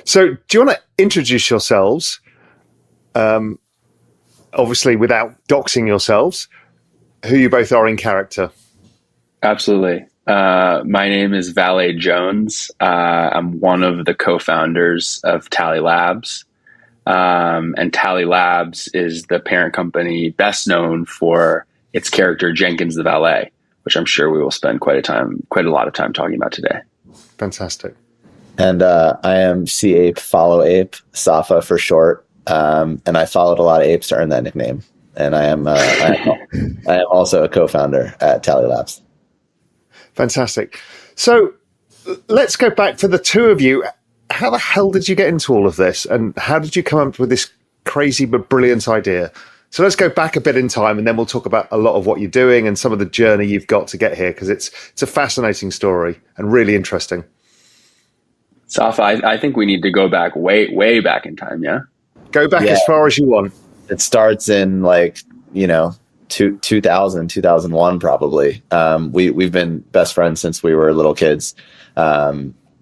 So, do you want to introduce yourselves? Obviously, without doxing yourselves, who you both are in character. Absolutely. My name is Valet Jones. I'm one of the co-founders of Tally Labs. And Tally Labs is the parent company best known for its character Jenkins the Valet, which I'm sure we will spend quite a lot of time talking about today. Fantastic. And I am C Ape, follow ape, SAFA for short. And I followed a lot of apes to earn that nickname. And I am also a co-founder at Tally Labs. Fantastic. So let's go back for the two of you. How the hell did you get into all of this? And how did you come up with this crazy but brilliant idea? So let's go back a bit in time, and then we'll talk about a lot of what you're doing and some of the journey you've got to get here, because it's a fascinating story and really interesting. Safa, I think we need to go back way back in time, yeah? Go back as far as you want. It starts in 2000, 2001 probably. We've been best friends since we were little kids.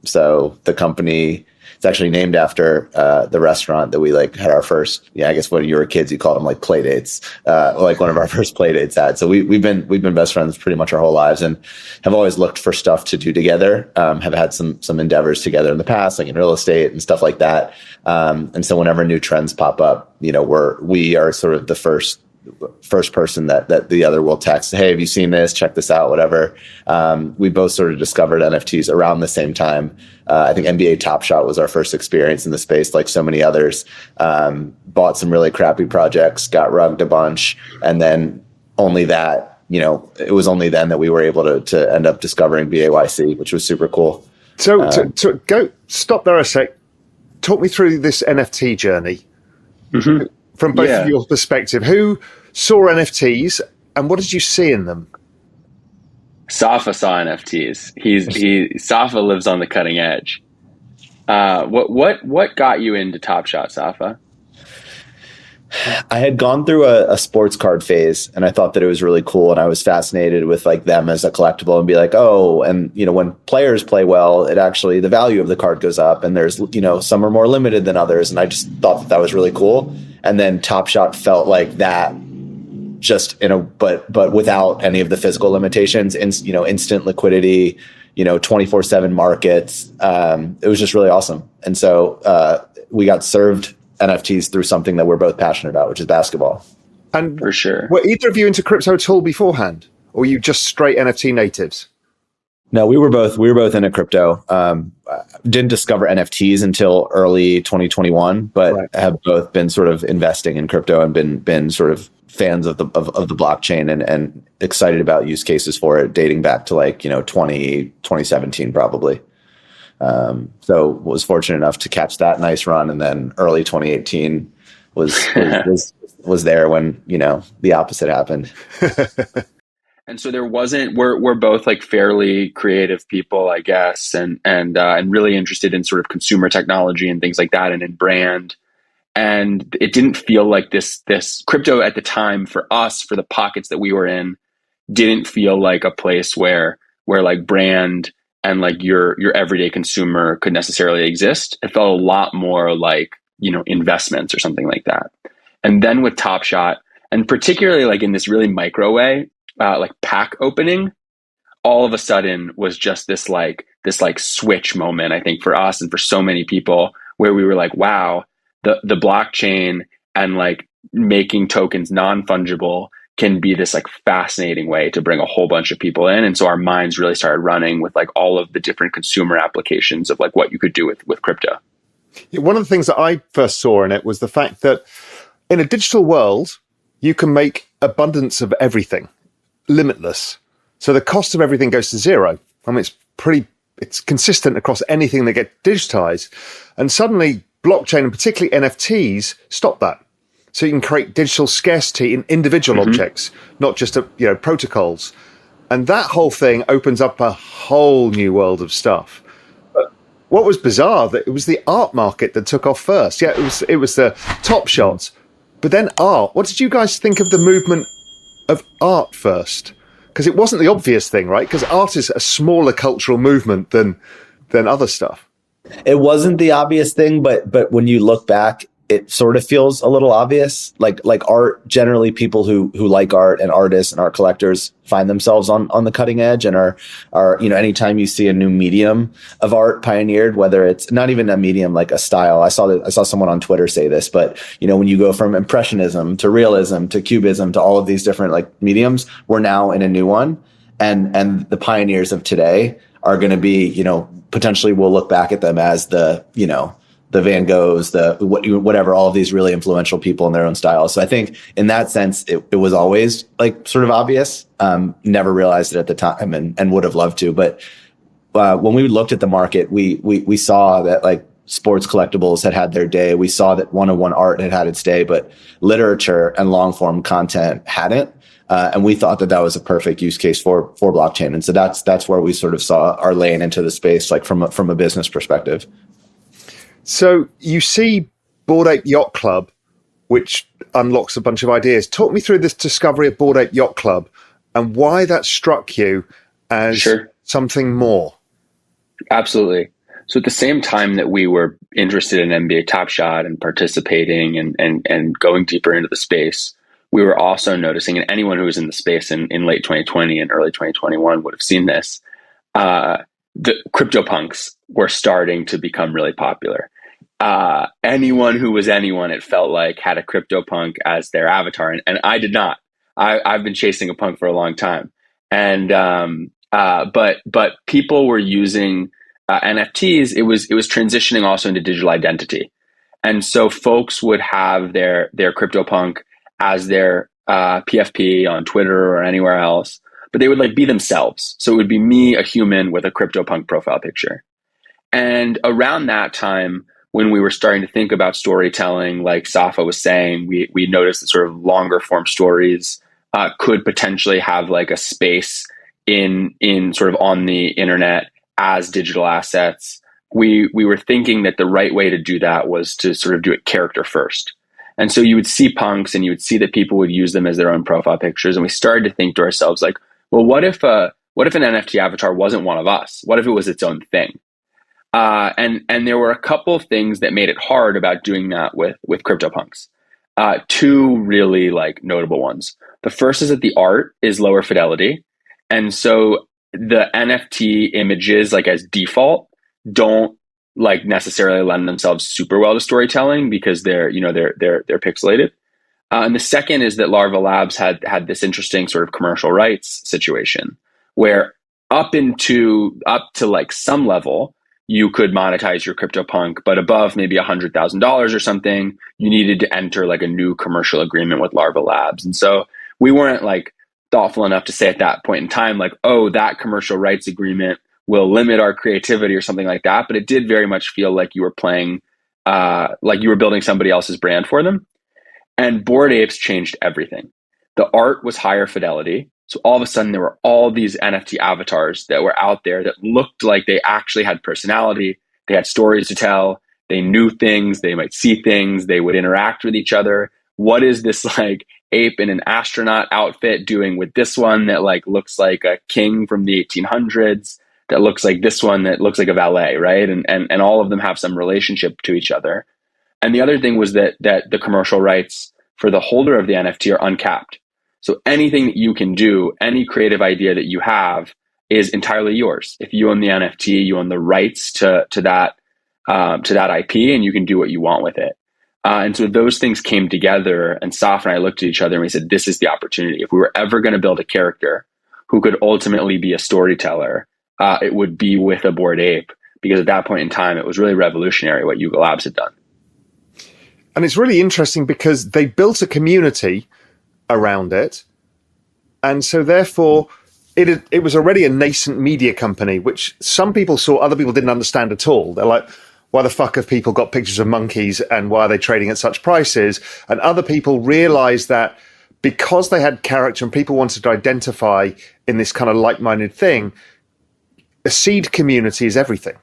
So the company, it's actually named after the restaurant that we had our first. I guess when you were kids, you called them play dates. One of our first play dates at. So we've been best friends pretty much our whole lives, and have always looked for stuff to do together. Have had some endeavors together in the past, like in real estate and stuff like that. And so whenever new trends pop up, we are sort of the first person that the other will text, hey, have you seen this? Check this out, whatever. We both sort of discovered NFTs around the same time. I think NBA Top Shot was our first experience in the space, like so many others. Bought some really crappy projects, got rugged a bunch, and then only that, it was only then that we were able to end up discovering BAYC, which was super cool. So to go stop there a sec. Talk me through this NFT journey. Mm-hmm. From both of your perspective, who saw NFTs and what did you see in them? Safa saw NFTs. Safa lives on the cutting edge. What got you into Top Shot, Safa? I had gone through a sports card phase, and I thought that it was really cool, and I was fascinated with them as a collectible, and be like, oh, and when players play well, it actually, the value of the card goes up, and there's some are more limited than others, and I just thought that was really cool. And then Top Shot felt like that, just but without any of the physical limitations, instant liquidity, 24/7 markets. It was just really awesome, and so we got served NFTs through something that we're both passionate about, which is basketball. And for sure, were either of you into crypto at all beforehand, or were you just straight NFT natives? No, we were both into crypto. Didn't discover NFTs until early 2021, but right. Have both been sort of investing in crypto and been sort of fans of the blockchain and excited about use cases for it, dating back to 2017 probably. So was fortunate enough to catch that nice run, and then early 2018 was there when the opposite happened. And so there wasn't. We're both fairly creative people, I guess, and really interested in sort of consumer technology and things like that, and in brand. And it didn't feel like this crypto at the time for us, for the pockets that we were in, didn't feel like a place where brand and your everyday consumer could necessarily exist. It felt a lot more like investments or something like that. And then with Top Shot, and particularly in this really micro way, pack opening, all of a sudden was just this switch moment, I think, for us and for so many people, where we were like, wow, the blockchain and making tokens non-fungible can be this fascinating way to bring a whole bunch of people in. And so our minds really started running with all of the different consumer applications of what you could do with crypto. One of the things that I first saw in it was the fact that in a digital world, you can make abundance of everything, limitless. So the cost of everything goes to zero. I mean, it's consistent across anything that gets digitized. And suddenly blockchain, and particularly NFTs, stop that. So you can create digital scarcity in individual objects, not just protocols. And that whole thing opens up a whole new world of stuff. But what was bizarre, that it was the art market that took off first. Yeah, it was the Top Shots, but then art. What did you guys think of the movement of art first? Because it wasn't the obvious thing, right? Because art is a smaller cultural movement than other stuff. It wasn't the obvious thing, but when you look back, it sort of feels a little obvious. Like art, generally people who like art and artists and art collectors find themselves on the cutting edge and are anytime you see a new medium of art pioneered, whether it's not even a medium like a style. I saw someone on Twitter say this, but when you go from impressionism to realism to cubism to all of these different like mediums, we're now in a new one. And the pioneers of today are going to be, potentially we'll look back at them as the Van Goghs, whatever, all of these really influential people in their own style. So I think in that sense, it was always like sort of obvious. Never realized it at the time and would have loved to. But when we looked at the market, we saw that like sports collectibles had their day. We saw that one-on-one art had its day, but literature and long form content hadn't. And we thought that was a perfect use case for blockchain. And so that's where we sort of saw our lane into the space, like from a business perspective. So you see Bored Ape Yacht Club, which unlocks a bunch of ideas. Talk me through this discovery of Bored Ape Yacht Club and why that struck you as something more. Absolutely. So at the same time that we were interested in NBA Top Shot and participating and going deeper into the space, we were also noticing, and anyone who was in the space in late 2020 and early 2021 would have seen this, the CryptoPunks were starting to become really popular. Anyone who was anyone, it felt like, had a CryptoPunk as their avatar, and I did not. I've been chasing a punk for a long time, and but people were using NFTs. It was transitioning also into digital identity, and so folks would have their CryptoPunk as their PFP on Twitter or anywhere else, but they would like be themselves. So it would be me, a human with a CryptoPunk profile picture. And around that time, when we were starting to think about storytelling, like SAFA was saying, we noticed that sort of longer form stories could potentially have like a space in sort of on the internet as digital assets. We were thinking that the right way to do that was to sort of do it character first. And so you would see punks and you would see that people would use them as their own profile pictures. And we started to think to ourselves like, well, what if an NFT avatar wasn't one of us? What if it was its own thing? And there were a couple of things that made it hard about doing that with CryptoPunks. Two really like notable ones. The first is that the art is lower fidelity. And so the NFT images, like as default, don't like necessarily lend themselves super well to storytelling because they're pixelated. And the second is that Larva Labs had this interesting sort of commercial rights situation where up to like some level, you could monetize your CryptoPunk, but above maybe $100,000 or something, you needed to enter like a new commercial agreement with Larva Labs. And so we weren't like thoughtful enough to say at that point in time, like, oh, that commercial rights agreement will limit our creativity or something like that. But it did very much feel like you were playing, like you were building somebody else's brand for them. And Bored Apes changed everything. The art was higher fidelity. So all of a sudden there were all these NFT avatars that were out there that looked like they actually had personality. They had stories to tell. They knew things. They might see things. They would interact with each other. What is this like ape in an astronaut outfit doing with this one that like looks like a king from the 1800s? That looks like this one that looks like a valet, right? And all of them have some relationship to each other. And the other thing was that the commercial rights for the holder of the NFT are uncapped. So anything that you can do, any creative idea that you have is entirely yours. If you own the NFT, you own the rights to that IP, and you can do what you want with it. And so those things came together, and Saf and I looked at each other and we said, this is the opportunity. If we were ever going to build a character who could ultimately be a storyteller, it would be with a Bored Ape, because at that point in time, it was really revolutionary what Yuga Labs had done. And it's really interesting because they built a community around it. And so therefore, it was already a nascent media company, which some people saw, other people didn't understand at all. They're like, why the fuck have people got pictures of monkeys and why are they trading at such prices? And other people realized that because they had character and people wanted to identify in this kind of like-minded thing, a seed community is everything.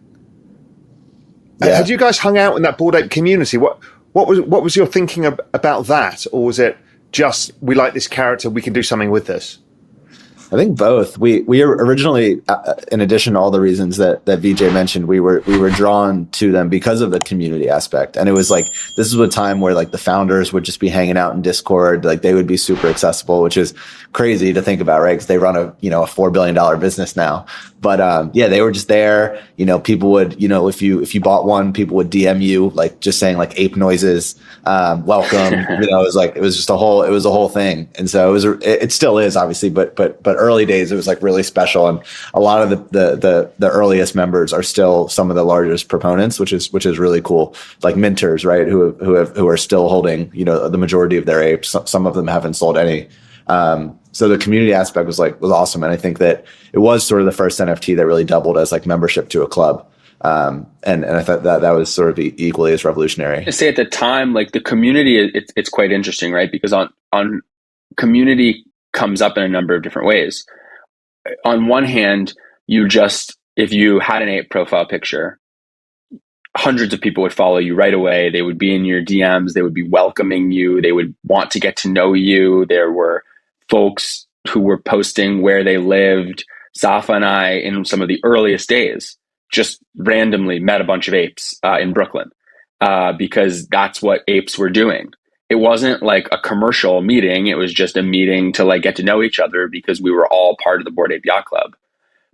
Yeah. Had you guys hung out in that Bored Ape community? What was your thinking about that? Or was it just, we like this character, we can do something with this? I think both. We were originally, in addition to all the reasons that VJ mentioned, we were drawn to them because of the community aspect. And it was like, this is a time where like the founders would just be hanging out in Discord, like they would be super accessible, which is crazy to think about, right? Because they run a $4 billion business now. But yeah, they were just there. People would, if you bought one, people would DM you like just saying like ape noises, welcome. It was just a whole thing. And so it still is obviously, but early days it was like really special. And a lot of the earliest members are still some of the largest proponents, which is really cool. Like minters, right? Who are still holding, the majority of their apes. Some of them haven't sold any. So the community aspect was awesome. And I think that it was sort of the first NFT that really doubled as like membership to a club. And I thought that was sort of equally as revolutionary. I say at the time, like the community, it's quite interesting, right? Because on community comes up in a number of different ways. On one hand, if you had an ape profile picture, hundreds of people would follow you right away. They would be in your DMs. They would be welcoming you. They would want to get to know you. There were folks who were posting where they lived. SAFA and I, in some of the earliest days, just randomly met a bunch of apes in Brooklyn because that's what apes were doing. It wasn't like a commercial meeting. It was just a meeting to like get to know each other because we were all part of the Bored Ape Yacht Club.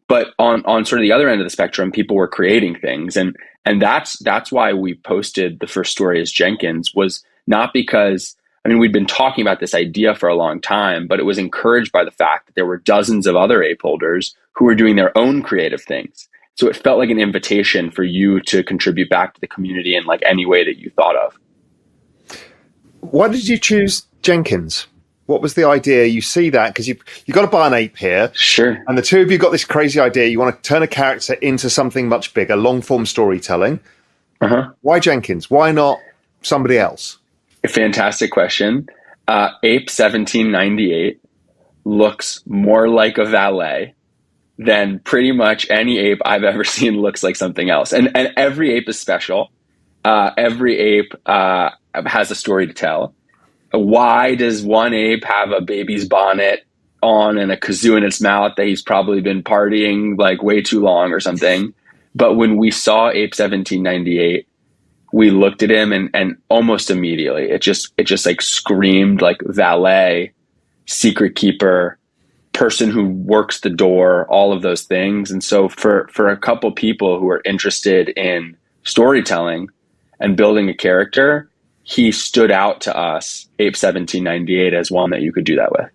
But on sort of the other end of the spectrum, people were creating things. And that's why we posted the first story as Jenkins, was not because, we'd been talking about this idea for a long time, but it was encouraged by the fact that there were dozens of other ape holders who were doing their own creative things. So it felt like an invitation for you to contribute back to the community in like any way that you thought of. Why did you choose Jenkins? What was the idea? You see that because you got to buy an ape here. Sure. And the two of you got this crazy idea. You want to turn a character into something much bigger, long form storytelling. Uh-huh. Why Jenkins? Why not somebody else? A fantastic question. Ape 1798 looks more like a valet than pretty much any ape I've ever seen looks like something else. And every ape is special. Every ape has a story to tell. Why does one ape have a baby's bonnet on and a kazoo in its mouth that he's probably been partying like way too long or something? But when we saw Ape 1798, we looked at him and almost immediately it just like screamed like valet, secret keeper, person who works the door, all of those things. And so for a couple people who are interested in storytelling and building a character, he stood out to us, Ape 1798, as one that you could do that with.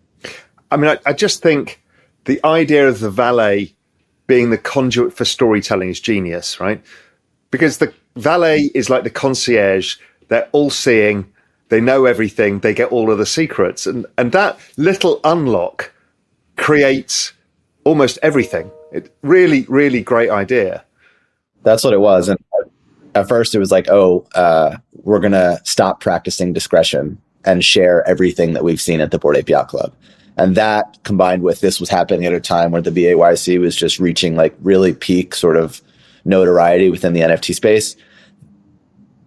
I just think the idea of the valet being the conduit for storytelling is genius, right? Because the valet is like the concierge. They're all seeing, they know everything, they get all of the secrets. And that little unlock creates almost everything. It really, really great idea. That's what it was. And at first it was like, we're going to stop practicing discretion and share everything that we've seen at the Bored Ape Yacht Club. And that combined with this was happening at a time where the BAYC was just reaching like really peak sort of notoriety within the NFT space.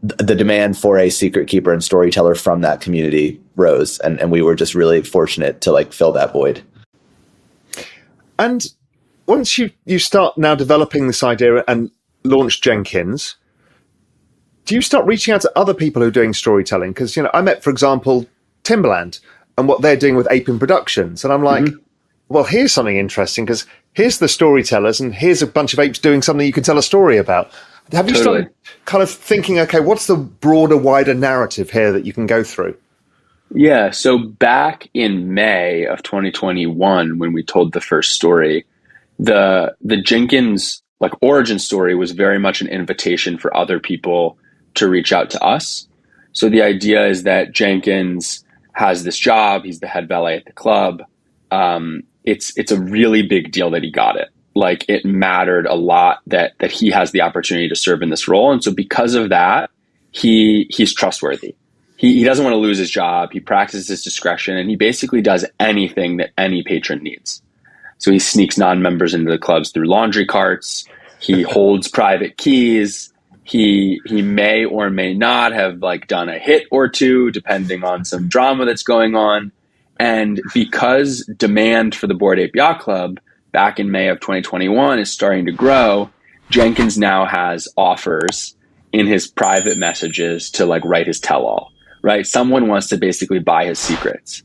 The demand for a secret keeper and storyteller from that community rose. And we were just really fortunate to like fill that void. And once you start now developing this idea and launch Jenkins, do you start reaching out to other people who are doing storytelling? Because, I met, for example, Timberland and what they're doing with Ape in Productions. And I'm like, well, here's something interesting because here's the storytellers and here's a bunch of apes doing something you can tell a story about. Have you started kind of thinking, okay, what's the broader, wider narrative here that you can go through? Yeah. So back in May of 2021, when we told the first story, the Jenkins like origin story was very much an invitation for other people to reach out to us. So the idea is that Jenkins has this job. He's the head valet at the club. It's a really big deal that he got it. Like it mattered a lot that he has the opportunity to serve in this role. And so because of that, he's trustworthy. He doesn't want to lose his job. He practices his discretion and he basically does anything that any patron needs. So he sneaks non-members into the clubs through laundry carts. He holds private keys. He may or may not have like done a hit or two, depending on some drama that's going on. And because demand for the Bored Ape Yacht Club back in May of 2021 is starting to grow, Jenkins now has offers in his private messages to like write his tell-all, right? Someone wants to basically buy his secrets.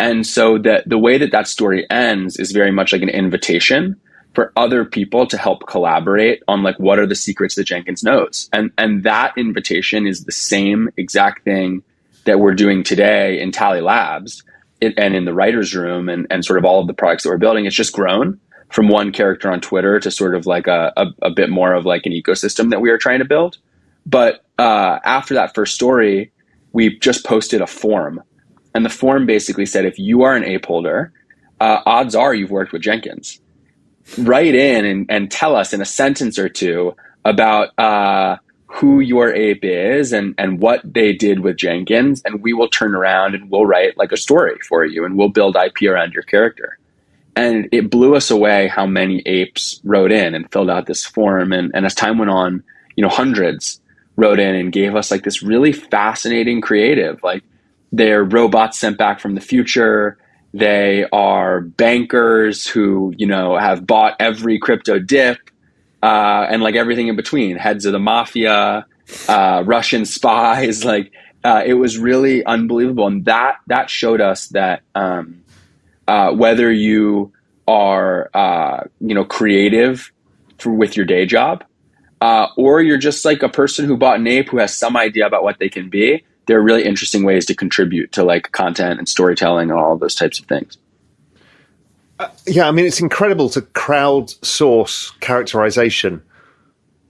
And so the way that story ends is very much like an invitation for other people to help collaborate on like what are the secrets that Jenkins knows. And that invitation is the same exact thing that we're doing today in Tally Labs and in the writer's room and sort of all of the products that we're building. It's just grown from one character on Twitter to sort of like a bit more of like an ecosystem that we are trying to build. But after that first story, we just posted a form. And the form basically said, if you are an ape holder, odds are you've worked with Jenkins. Write in and tell us in a sentence or two about who your ape is and what they did with Jenkins. And we will turn around and we'll write like a story for you and we'll build IP around your character. And it blew us away how many apes wrote in and filled out this form. And as time went on, hundreds wrote in and gave us like this really fascinating creative. Like they're robots sent back from the future. They are bankers who, have bought every crypto dip and like everything in between, heads of the mafia, Russian spies. Like it was really unbelievable. And that showed us that whether you are, creative with your day job, or you're just like a person who bought an ape who has some idea about what they can be, there are really interesting ways to contribute to like content and storytelling and all of those types of things. Yeah, I mean, it's incredible to crowdsource characterization.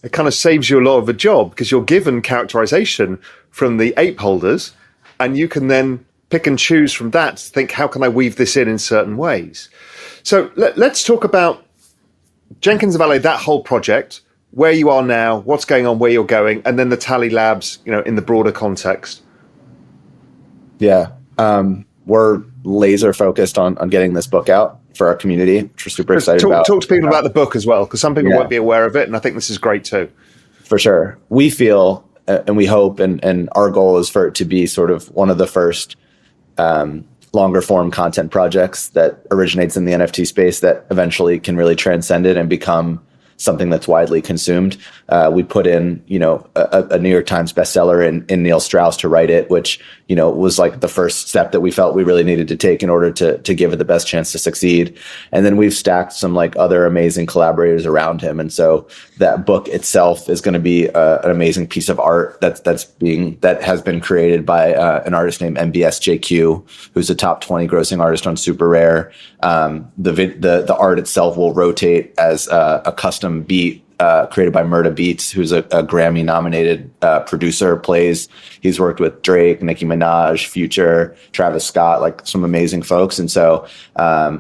It kind of saves you a lot of a job because you're given characterization from the ape holders and you can then pick and choose from that to think, how can I weave this in certain ways? So let's talk about Jenkins and Valet, that whole project, where you are now, what's going on, where you're going, and then the Tally Labs, in the broader context. Yeah. We're laser focused on getting this book out for our community, which we're super excited about. Talk to people about the book as well, because some people won't be aware of it, and I think this is great too. For sure. We feel, and we hope, and our goal is for it to be sort of one of the first longer form content projects that originates in the NFT space that eventually can really transcend it and become something that's widely consumed. We put in, a New York Times bestseller in Neil Strauss to write it, which, was like the first step that we felt we really needed to take in order to give it the best chance to succeed. And then we've stacked some like other amazing collaborators around him. And so that book itself is going to be an amazing piece of art that has been created by an artist named MBSJQ, who's a top 20 grossing artist on Super Rare. The art itself will rotate as a custom beat created by Murda Beats, who's a Grammy-nominated producer, he's worked with Drake, Nicki Minaj, Future, Travis Scott, like some amazing folks. And so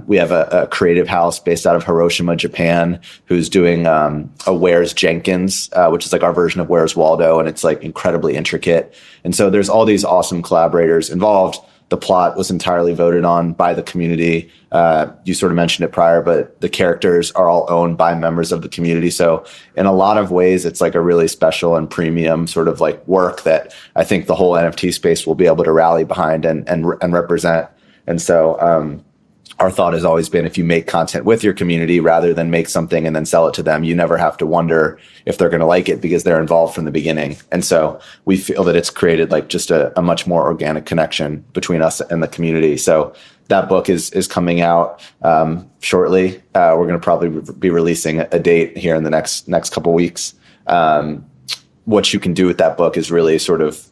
we have a creative house based out of Hiroshima, Japan, who's doing a Where's Jenkins, which is like our version of Where's Waldo, and it's like incredibly intricate. And so there's all these awesome collaborators involved. The plot was entirely voted on by the community. You sort of mentioned it prior, but the characters are all owned by members of the community. So in a lot of ways, it's like a really special and premium sort of like work that I think the whole NFT space will be able to rally behind and represent. And so our thought has always been, if you make content with your community rather than make something and then sell it to them, you never have to wonder if they're going to like it because they're involved from the beginning. And so we feel that it's created like just a much more organic connection between us and the community. So that book is coming out shortly. We're going to probably be releasing a date here in the next couple weeks. What you can do with that book is really sort of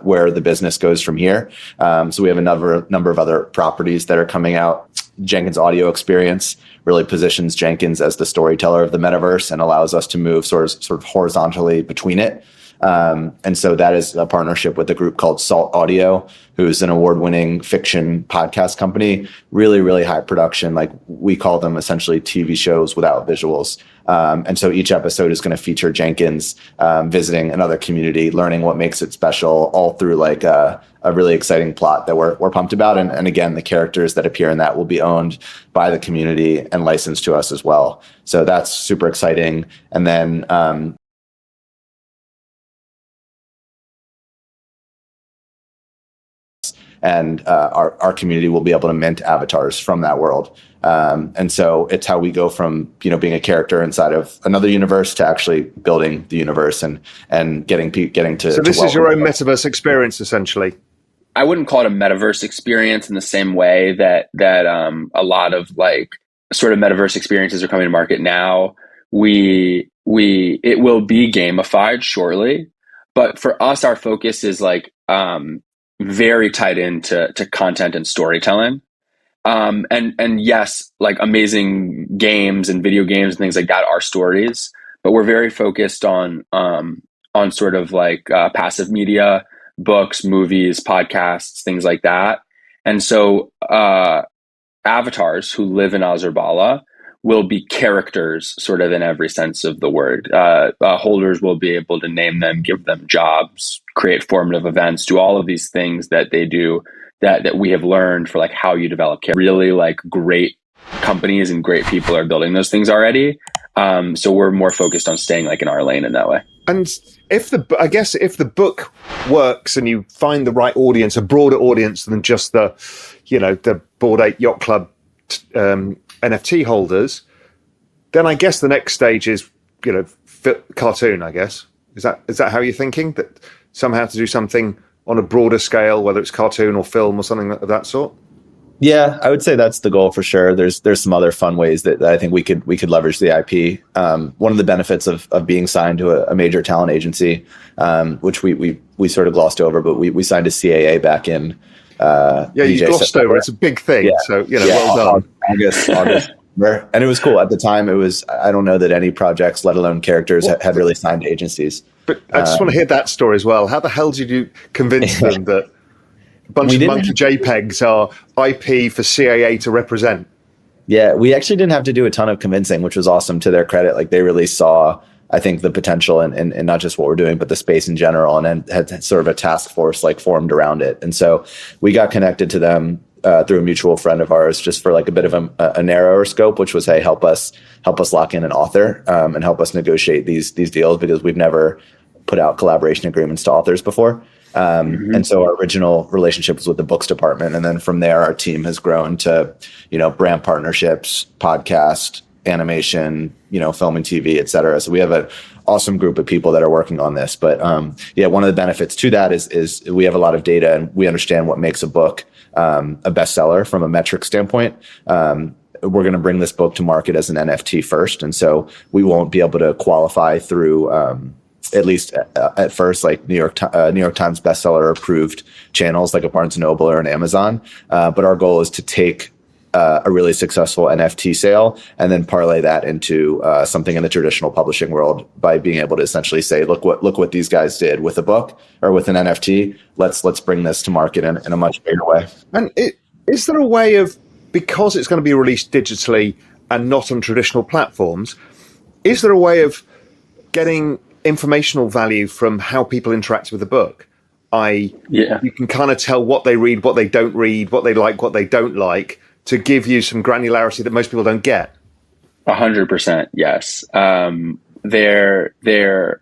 where the business goes from here. So we have a number of other properties that are coming out. Jenkins Audio Experience really positions Jenkins as the storyteller of the metaverse and allows us to move sort of horizontally between it. And so that is a partnership with a group called Salt Audio, who's an award-winning fiction podcast company, really, really high production. Like we call them essentially TV shows without visuals. And so each episode is going to feature Jenkins visiting another community, learning what makes it special, all through like a really exciting plot that we're pumped about. And again, the characters that appear in that will be owned by the community and licensed to us as well. So that's super exciting. And then and our community will be able to mint avatars from that world. And so it's how we go from, being a character inside of another universe to actually building the universe and getting to. So this is your own metaverse experience, essentially. I wouldn't call it a metaverse experience in the same way that a lot of like sort of metaverse experiences are coming to market now. It will be gamified shortly, but for us, our focus is like very tied into content and storytelling. And yes, like amazing games and video games and things like that are stories, but we're very focused on sort of like passive media, books, movies, podcasts, things like that. And so avatars who live in Azerbala will be characters sort of in every sense of the word. Holders will be able to name them, give them jobs, create formative events, do all of these things that they do that we have learned for like how you develop character. Really like great companies and great people are building those things already. So we're more focused on staying like in our lane in that way. And if the book works and you find the right audience, a broader audience than just the Bored Ape Yacht Club NFT holders, then I guess the next stage is cartoon. I guess is that how you're thinking, that somehow to do something on a broader scale, whether it's cartoon or film or something of that sort? Yeah, I would say that's the goal for sure. There's some other fun ways that I think we could leverage the IP. One of the benefits of being signed to a major talent agency, which we sort of glossed over, but we signed to CAA back in. You glossed September. Over. It's a big thing. Yeah. So well done. August. And it was cool. At the time, I don't know that any projects, let alone characters, had really signed to agencies. But I just want to hear that story as well. How the hell did you convince them that a bunch of monkey JPEGs are IP for CAA to represent? Yeah, we actually didn't have to do a ton of convincing, which was awesome to their credit. Like they really saw, I think, the potential and not just what we're doing, but the space in general, and then had sort of a task force like formed around it. And so we got connected to them through a mutual friend of ours, just for like a bit of a narrower scope, which was, hey, help us lock in an author and help us negotiate these deals, because we've never put out collaboration agreements to authors before. And so our original relationship was with the books department. And then from there, our team has grown to, brand partnerships, podcast, animation, film and TV, et cetera. So we have an awesome group of people that are working on this. But one of the benefits to that is we have a lot of data and we understand what makes a book a bestseller from a metric standpoint. We're going to bring this book to market as an NFT first. And so we won't be able to qualify through at least at first, like New York Times bestseller approved channels like a Barnes & Noble or an Amazon. But our goal is to take a really successful NFT sale and then parlay that into something in the traditional publishing world by being able to essentially say, look what these guys did with a book or with an NFT. Let's bring this to market in a much bigger way. And is there a way of, because it's going to be released digitally and not on traditional platforms, is there a way of getting informational value from how people interact with the book? You can kind of tell what they read, what they don't read, what they like, what they don't like, to give you some granularity that most people don't get. 100%, yes. There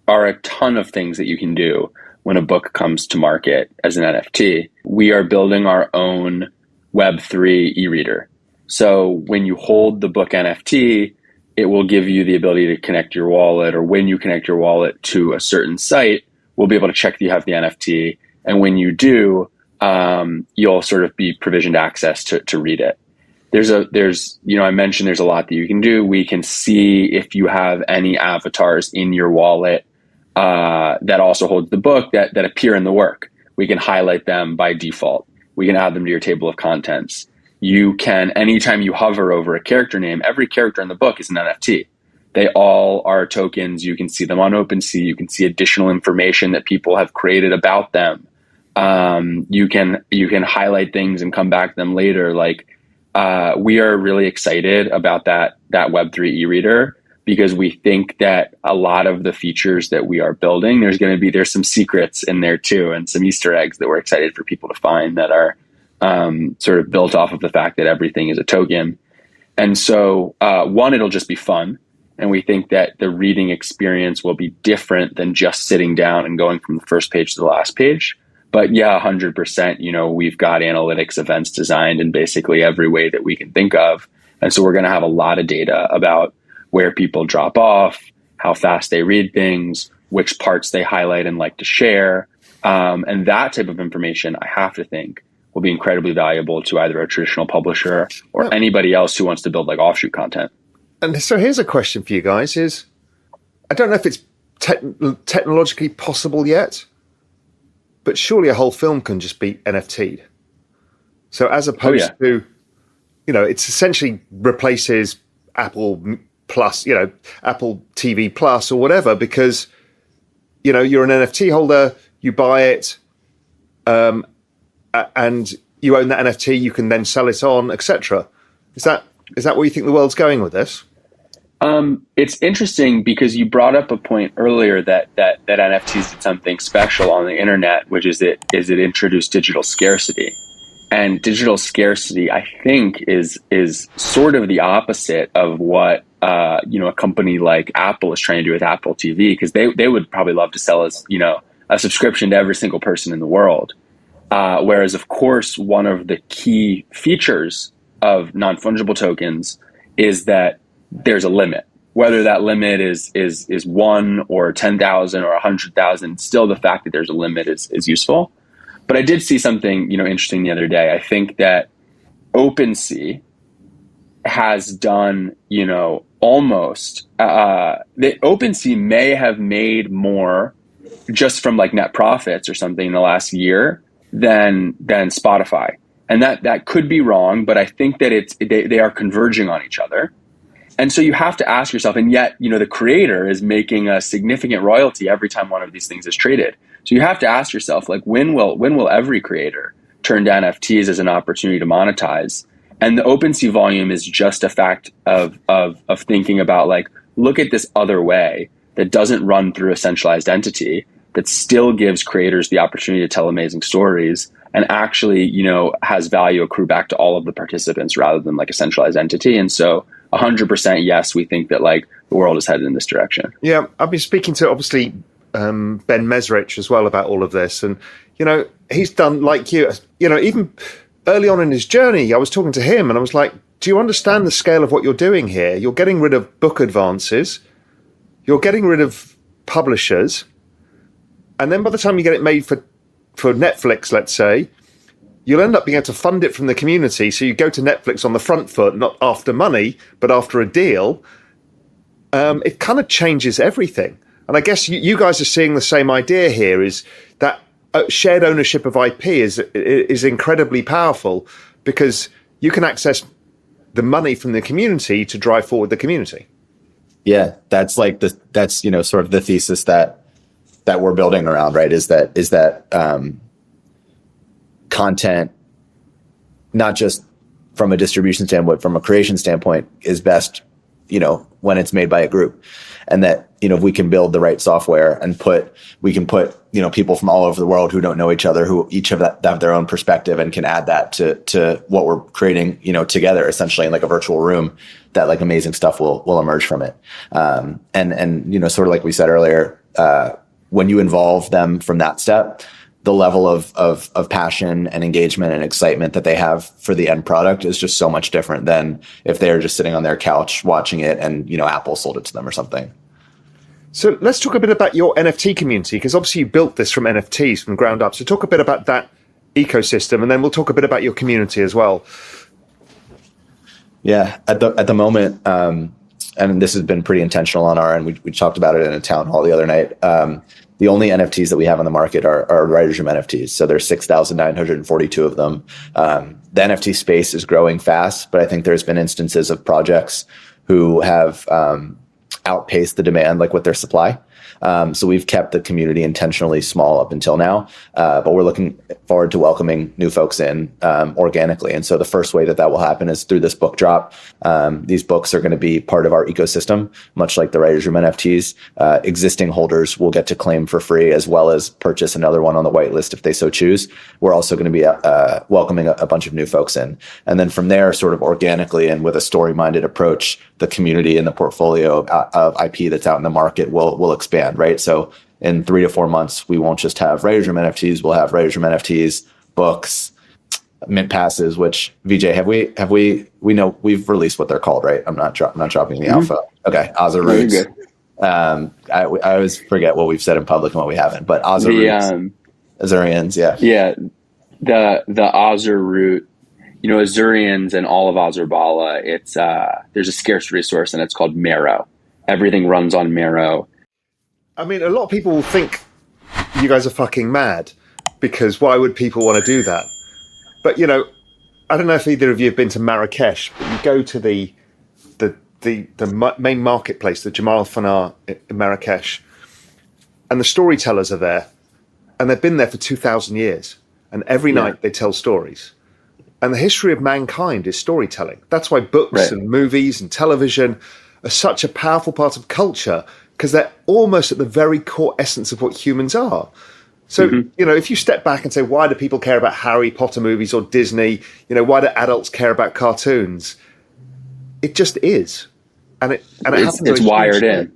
are a ton of things that you can do when a book comes to market as an NFT. We are building our own Web3 e-reader. So when you hold the book NFT, it will give you the ability to connect your wallet, or when you connect your wallet to a certain site, we'll be able to check that you have the NFT. And when you do, you'll sort of be provisioned access to read it. I mentioned there's a lot that you can do. We can see if you have any avatars in your wallet that also holds the book that appear in the work. We can highlight them by default. We can add them to your table of contents. You can, anytime you hover over a character name, every character in the book is an NFT. They all are tokens. You can see them on OpenSea. You can see additional information that people have created about them. You can highlight things and come back to them later. Like we are really excited about that Web3 e-reader, because we think that a lot of the features that we are building, there's some secrets in there too, and some Easter eggs that we're excited for people to find that are sort of built off of the fact that everything is a token. And so it'll just be fun. And we think that the reading experience will be different than just sitting down and going from the first page to the last page. But yeah, 100%, we've got analytics events designed in basically every way that we can think of. And so we're going to have a lot of data about where people drop off, how fast they read things, which parts they highlight and like to share. And that type of information, I have to think, will be incredibly valuable to either a traditional publisher or anybody else who wants to build like offshoot content. And so here's a question for you guys is, I don't know if it's technologically possible yet, but surely a whole film can just be NFT'd. So as opposed to, it's essentially replaces Apple Plus, Apple TV Plus or whatever, because, you're an NFT holder, you buy it, and you own that NFT, you can then sell it on, etc. Is that where you think the world's going with this? It's interesting because you brought up a point earlier that NFTs did something special on the internet, which is it introduced digital scarcity. And digital scarcity, I think, is sort of the opposite of what a company like Apple is trying to do with Apple TV, because they would probably love to sell us a subscription to every single person in the world. Whereas, of course, one of the key features of non-fungible tokens is that there's a limit. Whether that limit is 1 or 10,000 or 100,000, still the fact that there's a limit is useful. But I did see something interesting the other day. I think that OpenSea has done almost that OpenSea may have made more just from like net profits or something in the last year than Spotify, and that could be wrong, but I think that they are converging on each other. And so you have to ask yourself, and yet, the creator is making a significant royalty every time one of these things is traded. So you have to ask yourself, like, when will every creator turn to NFTs as an opportunity to monetize? And the OpenSea volume is just a fact of thinking about, like, look at this other way that doesn't run through a centralized entity, that still gives creators the opportunity to tell amazing stories and actually, has value accrue back to all of the participants rather than like a centralized entity. And so 100% yes, we think that like the world is headed in this direction. Yeah, I've been speaking to obviously Ben Mesrich as well about all of this, and he's done like you. Even early on in his journey, I was talking to him, and I was like, "Do you understand the scale of what you're doing here? You're getting rid of book advances, you're getting rid of publishers, and then by the time you get it made for Netflix, let's say, you'll end up being able to fund it from the community. So you go to Netflix on the front foot, not after money, but after a deal. It kind of changes everything." And I guess you guys are seeing the same idea here, is that shared ownership of IP is incredibly powerful, because you can access the money from the community to drive forward the community. Yeah, that's sort of the thesis that we're building around, right? Is that content, not just from a distribution standpoint, from a creation standpoint, is best, when it's made by a group. And that, if we can build the right software and we can put people from all over the world who don't know each other, who each have their own perspective, and can add that to what we're creating, together, essentially in like a virtual room, that like amazing stuff will emerge from it. And sort of like we said earlier, when you involve them from that step, the level of passion and engagement and excitement that they have for the end product is just so much different than if they're just sitting on their couch watching it and, Apple sold it to them or something. So let's talk a bit about your NFT community, because obviously you built this from NFTs from the ground up. So talk a bit about that ecosystem, and then we'll talk a bit about your community as well. Yeah, at the moment, and this has been pretty intentional on our end. We talked about it in a town hall the other night. The only NFTs that we have on the market are writer's room NFTs. So there's 6,942 of them. The NFT space is growing fast, but I think there's been instances of projects who have outpaced the demand, like with their supply. So we've kept the community intentionally small up until now, but we're looking forward to welcoming new folks in organically. And so the first way that will happen is through this book drop. These books are going to be part of our ecosystem, much like the Writers Room NFTs. Existing holders will get to claim for free, as well as purchase another one on the whitelist if they so choose. We're also going to be welcoming a bunch of new folks in. And then from there, sort of organically and with a story-minded approach, the community and the portfolio of IP that's out in the market will expand, right? So in 3 to 4 months, we won't just have writers room NFTs. We'll have writers room NFTs, books, mint passes. Which VJ, we know we've released what they're called, right? I'm not dropping the alpha. Okay, Aza Roots. Very good. I always forget what we've said in public and what we haven't. But Aza Roots, Azurians, yeah, the Azer root. Azurians and all of Azerbala, it's there's a scarce resource and it's called Marrow. Everything runs on Marrow. I mean, a lot of people will think you guys are fucking mad, because why would people want to do that? But I don't know if either of you have been to Marrakesh, but you go to the main marketplace, the Jamal Fanar in Marrakesh, and the storytellers are there, and they've been there for 2,000 years, and every night they tell stories. And the history of mankind is storytelling. That's why books and movies and television are such a powerful part of culture, because they're almost at the very core essence of what humans are. So, if you step back and say, why do people care about Harry Potter movies or Disney? Why do adults care about cartoons? It just is. And it's wired in.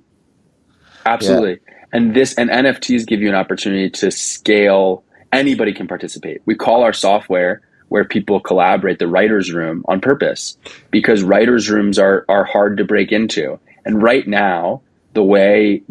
Absolutely. Yeah. And NFTs give you an opportunity to scale. Anybody can participate. We call our software, where people collaborate, the writer's room, on purpose, because writer's rooms are hard to break into. And right now, the way,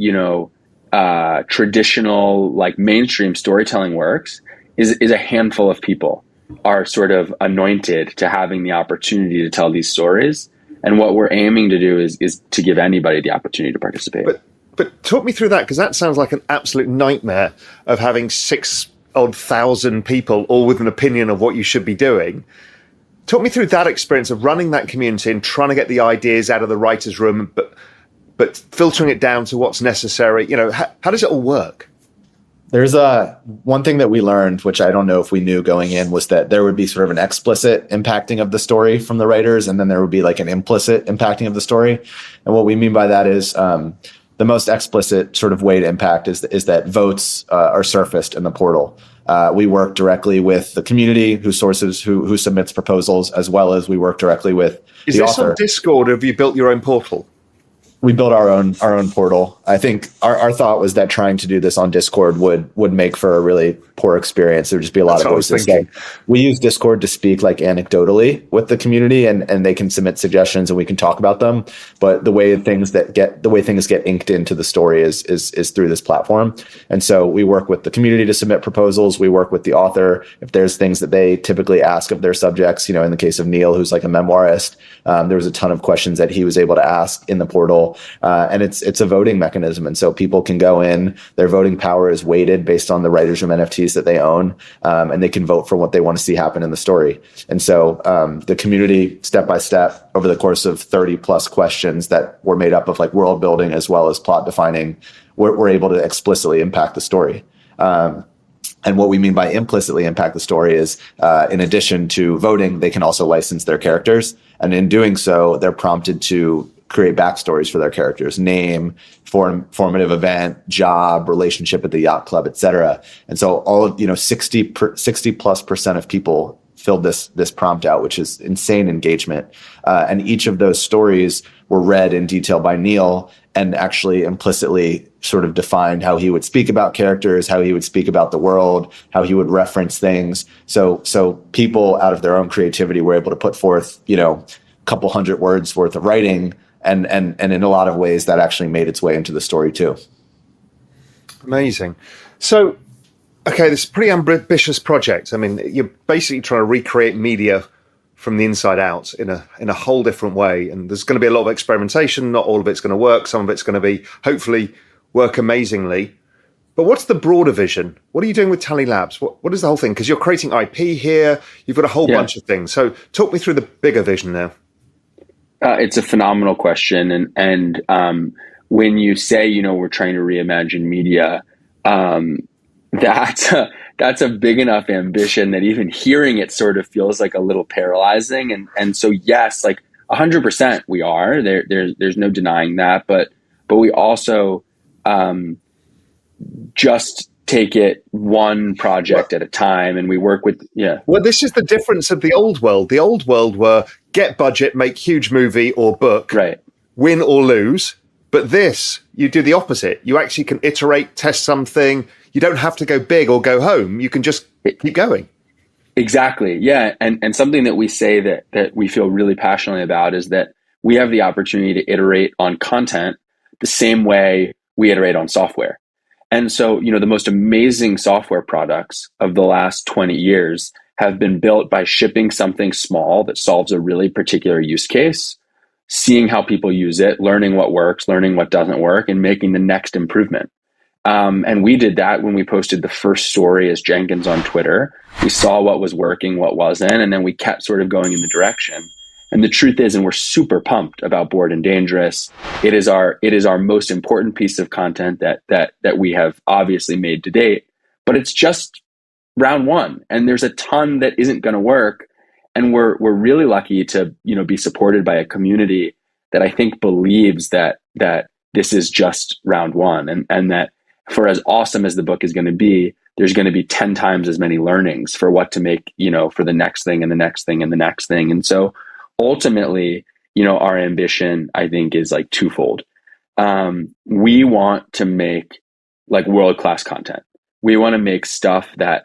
traditional, like, mainstream storytelling works is a handful of people are sort of anointed to having the opportunity to tell these stories. And what we're aiming to do is to give anybody the opportunity to participate. But talk me through that, because that sounds like an absolute nightmare of having 6,000 people all with an opinion of what you should be doing. Talk me through that experience of running that community and trying to get the ideas out of the writer's room, but filtering it down to what's necessary. How does it all work? There's one thing that we learned, which I don't know if we knew going in, was that there would be sort of an explicit impacting of the story from the writers, and then there would be like an implicit impacting of the story. And what we mean by that is the most explicit sort of way to impact is that votes are surfaced in the portal. We work directly with the community who submits proposals, as well as we work directly with the author. Is this on Discord, or have you built your own portal? We built our own portal. I think our thought was that trying to do this on Discord would make for a really poor experience. There'd just be a lot of voices. So we use Discord to speak like anecdotally with the community, and they can submit suggestions and we can talk about them. But the way things get inked into the story is through this platform. And so we work with the community to submit proposals. We work with the author if there's things that they typically ask of their subjects. In the case of Neil, who's like a memoirist, there was a ton of questions that he was able to ask in the portal. And it's a voting mechanism. And so people can go in, their voting power is weighted based on the writers room NFTs that they own, and they can vote for what they want to see happen in the story. And so the community, step by step, over the course of 30 plus questions that were made up of like world building as well as plot defining, we're able to explicitly impact the story. And what we mean by implicitly impact the story is, in addition to voting, they can also license their characters. And in doing so, they're prompted to create backstories for their characters: name, formative event, job, relationship at the yacht club, etc. And so all of 60+% of people filled this prompt out, which is insane engagement. And each of those stories were read in detail by Neil, and actually implicitly sort of defined how he would speak about characters, how he would speak about the world, how he would reference things. So people, out of their own creativity, were able to put forth a couple hundred words worth of writing. And in a lot of ways, that actually made its way into the story too. Amazing. So, okay, this is a pretty ambitious project. I mean, you're basically trying to recreate media from the inside out in a whole different way. And there's going to be a lot of experimentation. Not all of it's going to work. Some of it's going to be, hopefully, work amazingly. But what's the broader vision? What are you doing with Tally Labs? What is the whole thing? Because you're creating IP here. You've got a whole bunch of things. So talk me through the bigger vision now. It's a phenomenal question. And when you say, we're trying to reimagine media, that's a big enough ambition that even hearing it sort of feels like a little paralyzing. And so, yes, like 100% we are. There's no denying that. But we also just take it one project at a time, and we work with, Well, this is the difference of the old world. The old world were get budget, make huge movie or book, right, win or lose. But this, you do the opposite. You actually can iterate, test something. You don't have to go big or go home. You can just keep going. Exactly. Yeah. And something that we say that we feel really passionately about is that we have the opportunity to iterate on content the same way we iterate on software. And so, the most amazing software products of the last 20 years have been built by shipping something small that solves a really particular use case, seeing how people use it, learning what works, learning what doesn't work, and making the next improvement. And we did that when we posted the first story as Jenkins on Twitter. We saw what was working, what wasn't, and then we kept sort of going in the direction. And the truth is, and we're super pumped about Bored and Dangerous, it is our most important piece of content that we have obviously made to date. But it's just round one, and there's a ton that isn't going to work. And we're really lucky to be supported by a community that I think believes that this is just round one, and that for as awesome as the book is going to be, there's going to be 10 times as many learnings for what to make, for the next thing and the next thing and the next thing. And so ultimately, our ambition, I think, is like twofold. We want to make like world-class content. We want to make stuff that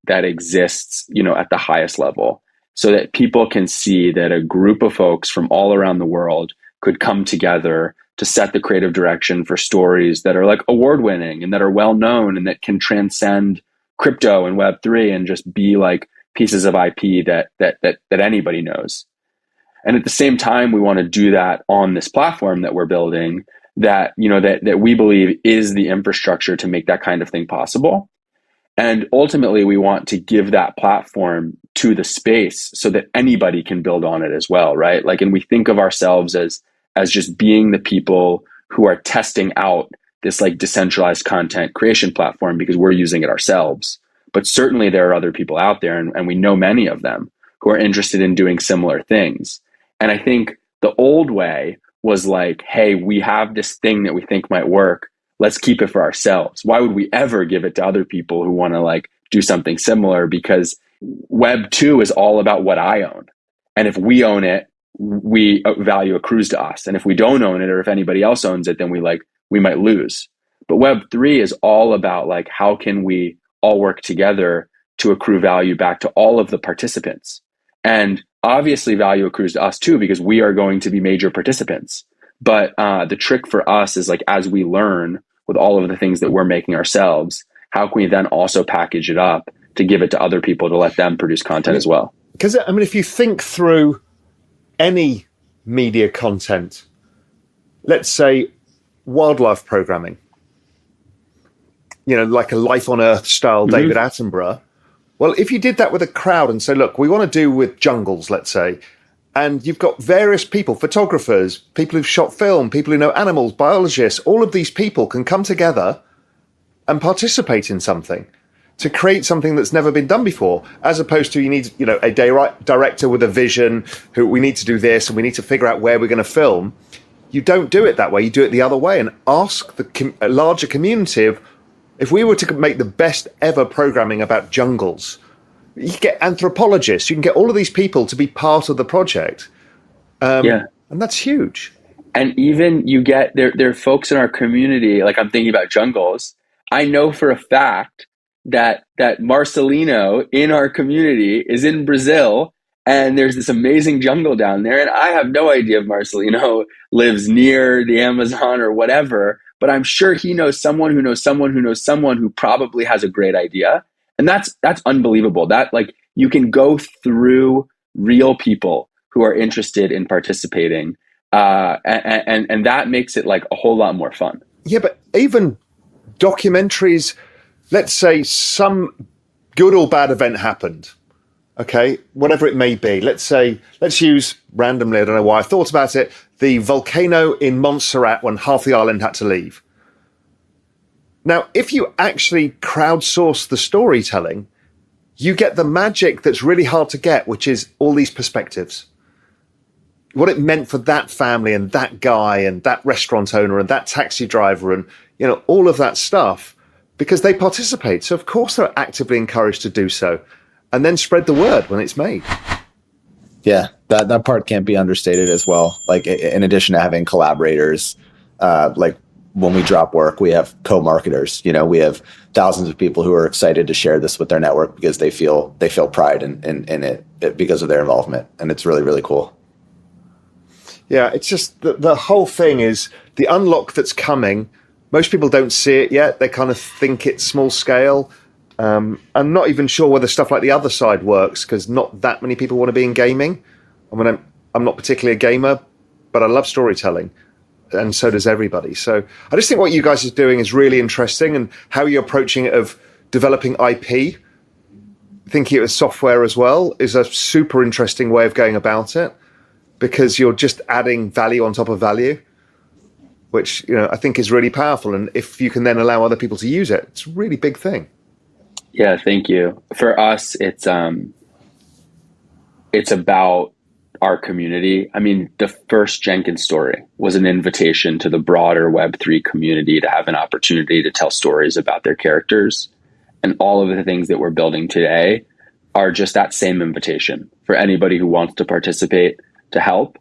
exists, at the highest level, so that people can see that a group of folks from all around the world could come together to set the creative direction for stories that are like award-winning and that are well-known and that can transcend crypto and Web3 and just be like pieces of IP that anybody knows. And at the same time, we want to do that on this platform that we're building that we believe is the infrastructure to make that kind of thing possible. And ultimately, we want to give that platform to the space so that anybody can build on it as well, right? Like, and we think of ourselves as just being the people who are testing out this like decentralized content creation platform because we're using it ourselves. But certainly there are other people out there, and we know many of them, who are interested in doing similar things. And I think the old way was like, hey, we have this thing that we think might work. Let's keep it for ourselves. Why would we ever give it to other people who want to like do something similar? Because Web 2 is all about what I own. And if we own it, value accrues to us. And if we don't own it, or if anybody else owns it, then we might lose. But Web 3 is all about like, how can we all work together to accrue value back to all of the participants? And obviously value accrues to us too, because we are going to be major participants. But the trick for us is like, as we learn with all of the things that we're making ourselves, how can we then also package it up to give it to other people to let them produce content as well? Because I mean, if you think through any media content, let's say wildlife programming, like a Life on Earth style David Attenborough. Well, if you did that with a crowd and say, look, we want to do with jungles, let's say, and you've got various people, photographers, people who've shot film, people who know animals, biologists, all of these people can come together and participate in something to create something that's never been done before, as opposed to you need, a director with a vision who we need to do this and we need to figure out where we're going to film. You don't do it that way. You do it the other way and ask a larger community of, if we were to make the best ever programming about jungles, you can get anthropologists, you can get all of these people to be part of the project. And that's huge. And even you get, there are folks in our community, like I'm thinking about jungles. I know for a fact that Marcelino in our community is in Brazil, and there's this amazing jungle down there. And I have no idea if Marcelino lives near the Amazon or whatever, but I'm sure he knows someone who knows someone who knows someone who probably has a great idea. And that's unbelievable. That like you can go through real people who are interested in participating. And that makes it like a whole lot more fun. Yeah, but even documentaries, let's say some good or bad event happened. Okay, whatever it may be. Let's use randomly, I don't know why I thought about it, the volcano in Montserrat when half the island had to leave. Now, if you actually crowdsource the storytelling, you get the magic that's really hard to get, which is all these perspectives. What it meant for that family and that guy and that restaurant owner and that taxi driver and, all of that stuff, because they participate. So, of course, they're actively encouraged to do so. And then spread the word when it's made. Yeah, that part can't be understated as well. Like, in addition to having collaborators, like when we drop work, we have co-marketers. We have thousands of people who are excited to share this with their network because they feel pride in it because of their involvement, and it's really, really cool. Yeah, it's just the whole thing is the unlock that's coming. Most people don't see it yet. They kind of think it's small scale. I'm not even sure whether stuff like the other side works because not that many people want to be in gaming. I mean, I'm not particularly a gamer, but I love storytelling, and so does everybody. So I just think what you guys are doing is really interesting, and how you're approaching it of developing IP, thinking it as software as well, is a super interesting way of going about it, because you're just adding value on top of value, which I think is really powerful. And if you can then allow other people to use it, it's a really big thing. Yeah, thank you. For us, it's about our community. I mean, the first Jenkins story was an invitation to the broader Web3 community to have an opportunity to tell stories about their characters. And all of the things that we're building today are just that same invitation for anybody who wants to participate to help.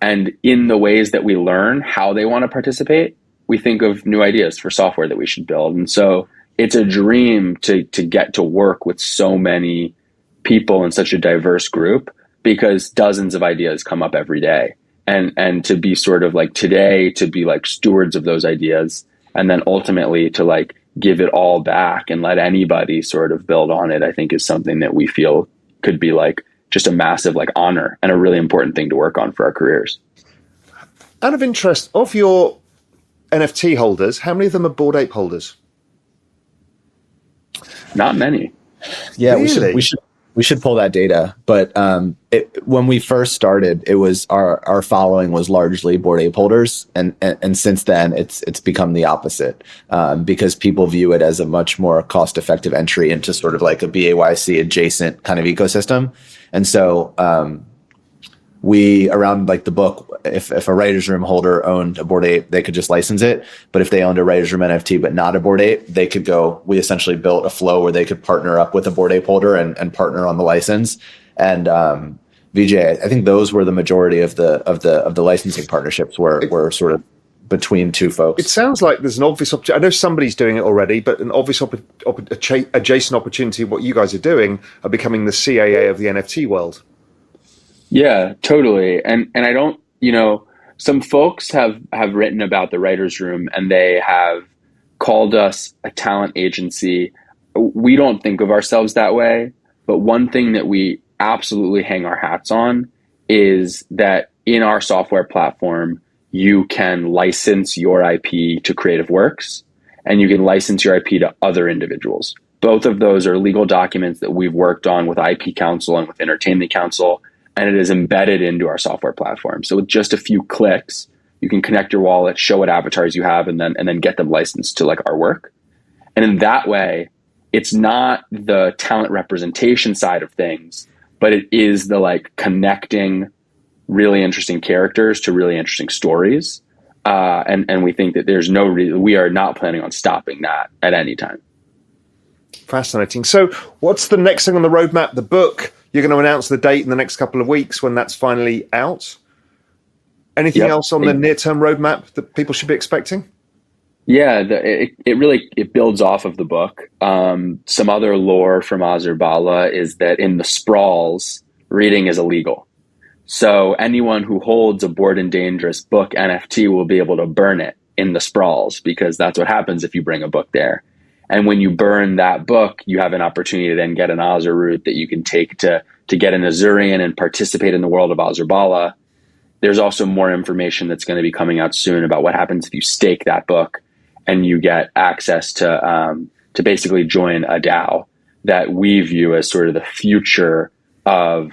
And in the ways that we learn how they want to participate, we think of new ideas for software that we should build. And so it's a dream to get to work with so many people in such a diverse group, because dozens of ideas come up every day. And to be sort of like today, to be like stewards of those ideas, and then ultimately to like give it all back and let anybody sort of build on it, I think is something that we feel could be like just a massive like honor and a really important thing to work on for our careers. Out of interest, of your NFT holders, how many of them are Bored Ape holders? Not many. Yeah, really? we should pull that data. But when we first started, it was our following was largely Bored Ape holders, and since then it's become the opposite, because people view it as a much more cost effective entry into sort of like a BAYC adjacent kind of ecosystem. And so we, around like the book, if a Writer's Room holder owned a Bored Ape, they could just license it. But if they owned a Writer's Room NFT but not a Bored Ape, they could go. We essentially built a flow where they could partner up with a Bored Ape holder and partner on the license. And VJ, I think those were the majority of the licensing partnerships were sort of between two folks. It sounds like there's an obvious opportunity. I know somebody's doing it already, but an obvious adjacent opportunity. What you guys are doing are becoming the CAA of the NFT world. Yeah, totally. And I don't, some folks have written about the Writer's Room and they have called us a talent agency. We don't think of ourselves that way, but one thing that we absolutely hang our hats on is that in our software platform, you can license your IP to creative works, and you can license your IP to other individuals. Both of those are legal documents that we've worked on with IP Council and with Entertainment Council, and it is embedded into our software platform. So with just a few clicks, you can connect your wallet, show what avatars you have, and then get them licensed to like our work. And in that way, it's not the talent representation side of things, but it is the like connecting really interesting characters to really interesting stories. And we think that there's no reason, we are not planning on stopping that at any time. Fascinating. So what's the next thing on the roadmap? The book, you're going to announce the date in the next couple of weeks when that's finally out. Anything else on the near-term roadmap that people should be expecting? Yeah, it builds off of the book. Some other lore from Azurbala is that in the sprawls, reading is illegal. So anyone who holds a Bored and Dangerous book NFT will be able to burn it in the sprawls, because that's what happens if you bring a book there. And when you burn that book, you have an opportunity to then get an Azur root that you can take to get an Azurian and participate in the world of Azurbala. There's also more information that's going to be coming out soon about what happens if you stake that book and you get access to basically join a DAO that we view as sort of the future of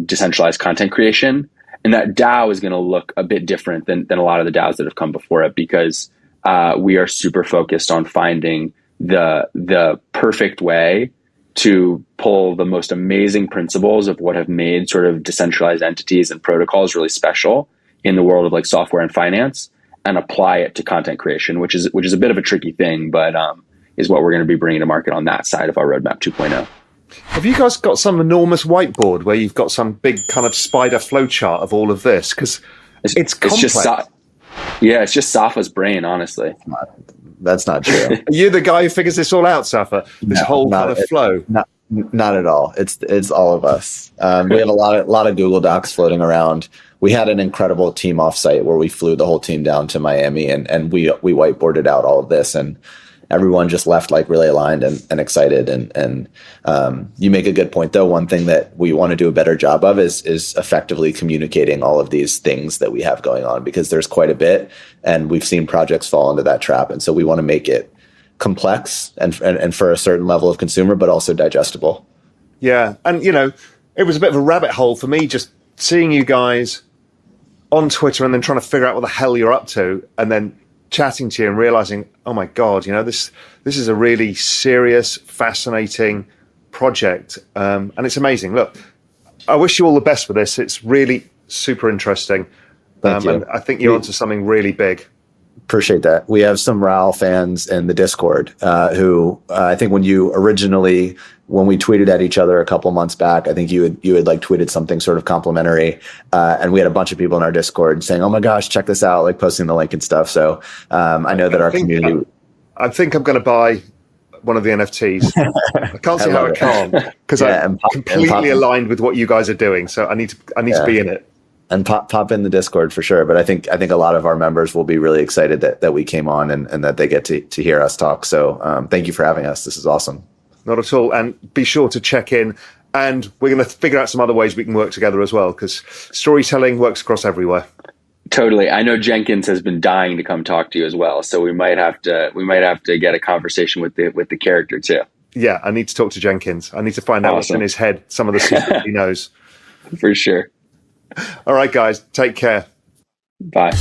decentralized content creation. And that DAO is going to look a bit different than a lot of the DAOs that have come before it, because we are super focused on finding the perfect way to pull the most amazing principles of what have made sort of decentralized entities and protocols really special in the world of like software and finance, and apply it to content creation, which is a bit of a tricky thing, but is what we're going to be bringing to market on that side of our roadmap 2.0. Have you guys got some enormous whiteboard where you've got some big kind of spider flowchart of all of this? Because it's complex. Yeah, it's just Safa's brain, honestly. That's not true. Are you the guy who figures this all out, Safa? This whole kind of flow? Not at all. It's all of us. We have a lot of Google Docs floating around. We had an incredible team offsite where we flew the whole team down to Miami and we whiteboarded out all of this, and everyone just left like really aligned and excited. And you make a good point though. One thing that we want to do a better job of is effectively communicating all of these things that we have going on, because there's quite a bit, and we've seen projects fall into that trap. And so we want to make it complex and for a certain level of consumer, but also digestible. Yeah. And, it was a bit of a rabbit hole for me just seeing you guys on Twitter and then trying to figure out what the hell you're up to, and then chatting to you and realizing, oh my God, this is a really serious, fascinating project. And it's amazing. Look, I wish you all the best with this. It's really super interesting. Thank you. And I think you're onto something really big. Appreciate that. We have some Raoul fans in the Discord who I think when we tweeted at each other a couple months back, I think you had like tweeted something sort of complimentary, and we had a bunch of people in our Discord saying, "Oh my gosh, check this out!" Like posting the link and stuff. So I know that our community. I think I'm going to buy one of the NFTs. I can't see how I can't, because I'm completely aligned with what you guys are doing. So I need to be in it. And pop in the Discord for sure. But I think a lot of our members will be really excited that we came on and that they get to hear us talk. So thank you for having us. This is awesome. Not at all. And be sure to check in. And we're going to figure out some other ways we can work together as well, because storytelling works across everywhere. Totally. I know Jenkins has been dying to come talk to you as well. So we might have to get a conversation with the character too. Yeah, I need to talk to Jenkins. I need to find out what's in his head, some of the secrets he knows. For sure. All right, guys, take care. Bye.